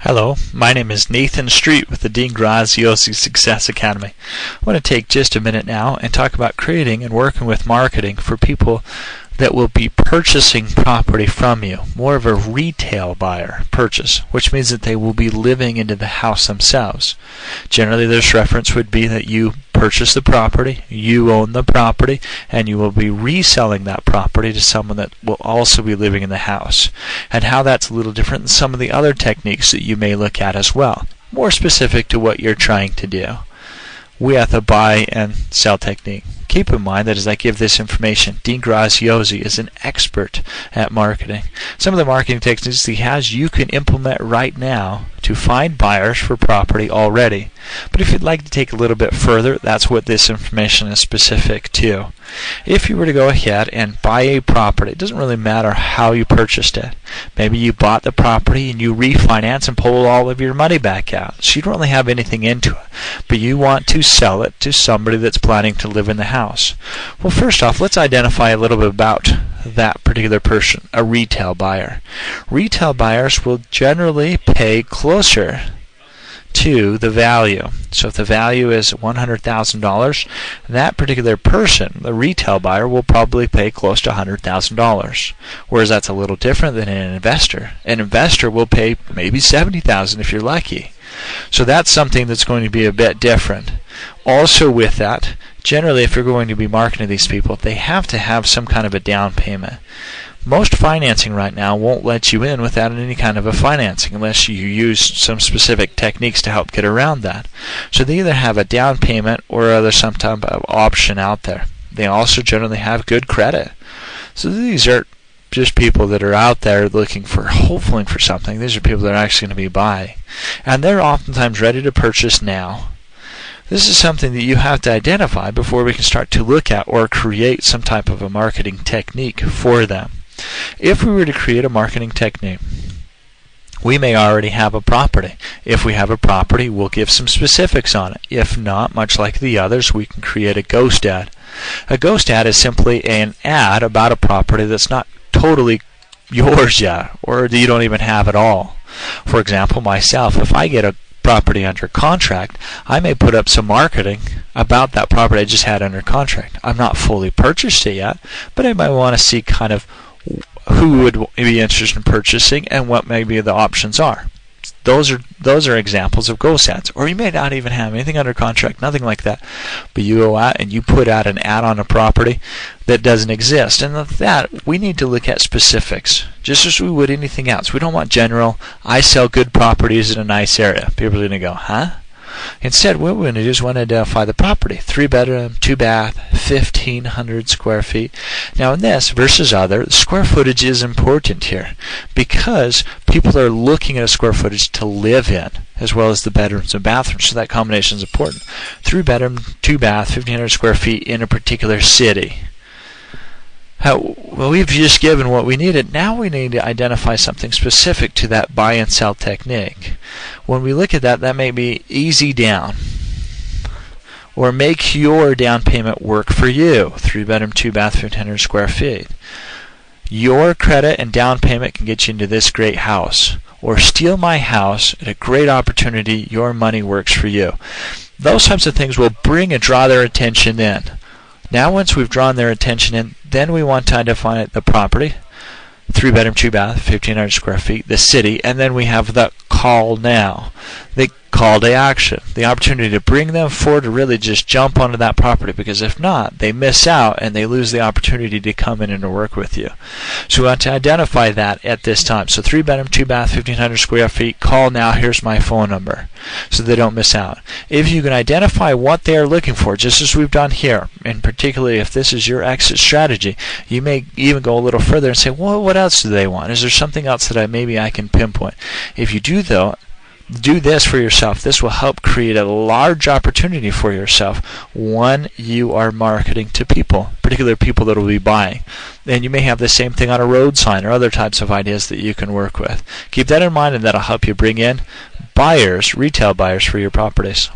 Hello, my name is Nathan Street with the Dean Graziosi Success Academy. I want to take just a minute now and talk about creating and working with marketing for people that will be purchasing property from you, more of a retail buyer purchase, which means that they will be living into the house themselves. Generally, this reference would be that you purchase the property, you own the property, and you will be reselling that property to someone that will also be living in the house. And how that's a little different than some of the other techniques that you may look at as well, more specific to what you're trying to do. We have the buy and sell technique. Keep in mind that as I give this information, Dean Graziosi is an expert at marketing. Some of the marketing techniques he has you can implement right now to find buyers for property already. But if you'd like to take a little bit further, that's what this information is specific to. If you were to go ahead and buy a property, it doesn't really matter how you purchased it. Maybe you bought the property and you refinance and pull all of your money back out. So you don't really have anything into it. But you want to sell it to somebody that's planning to live in the house. Well, first off, let's identify a little bit about that particular person, a retail buyer. Retail buyers will generally pay closer to the value. So if the value is $100,000, that particular person, the retail buyer, will probably pay close to $100,000. Whereas that's a little different than an investor. An investor will pay maybe $70,000 if you're lucky. So that's something that's going to be a bit different. Also with that, generally if you're going to be marketing to these people, they have to have some kind of a down payment. Most financing right now won't let you in without any kind of a financing unless you use some specific techniques to help get around that. So they either have a down payment or there's some type of option out there. They also generally have good credit. So these are just people that are out there looking for, hopefully for something. These are people that are actually going to be buying. And they're oftentimes ready to purchase now. This is something that you have to identify before we can start to look at or create some type of a marketing technique for them. If we were to create a marketing technique, we may already have a property. If we have a property, we'll give some specifics on it. If not, much like the others, we can create a ghost ad. A ghost ad is simply an ad about a property that's not totally yours yet, or that you don't even have at all. For example, myself, if I get a property under contract, I may put up some marketing about that property I just had under contract. I'm not fully purchased it yet, but I might want to see kind of who would be interested in purchasing and what maybe the options are. Those are examples of ghost ads. Or you may not even have anything under contract, nothing like that, but you go out and you put out an ad on a property that doesn't exist. And with that, we need to look at specifics, just as we would anything else. We don't want general, I sell good properties in a nice area. People are going to go, huh? Instead, what we're going to do is want to identify the property. 3-bedroom, 2-bath, 1,500 square feet. Now in this versus other, square footage is important here because people are looking at a square footage to live in as well as the bedrooms and bathrooms. So that combination is important. 3-bedroom, 2-bath, 1,500 square feet in a particular city. Well, we've just given what we needed. Now we need to identify something specific to that buy and sell technique. When we look at that, that may be easy down, or make your down payment work for you. 3-bedroom, 2-bath, 1,500 square feet. Your credit and down payment can get you into this great house. Or steal my house at a great opportunity. Your money works for you. Those types of things will bring and draw their attention in. Now once we've drawn their attention in, then we want to identify the property, 3-bedroom, 2-bath, 1,500 square feet, the city, and then we have the call now, the call to action, the opportunity to bring them forward to really just jump onto that property, because if not, they miss out and they lose the opportunity to come in and to work with you. So we want to identify that at this time. So 3-bedroom, 2-bath, 1,500 square feet, call now, here's my phone number, so they don't miss out. If you can identify what they are looking for, just as we've done here, and particularly if this is your exit strategy, you may even go a little further and say, well, what else do they want? Is there something else that maybe I can pinpoint? If you do, though, do this for yourself. This will help create a large opportunity for yourself when you are marketing to people, particularly people that will be buying. And you may have the same thing on a road sign or other types of ideas that you can work with. Keep that in mind, and that'll help you bring in buyers, retail buyers for your properties.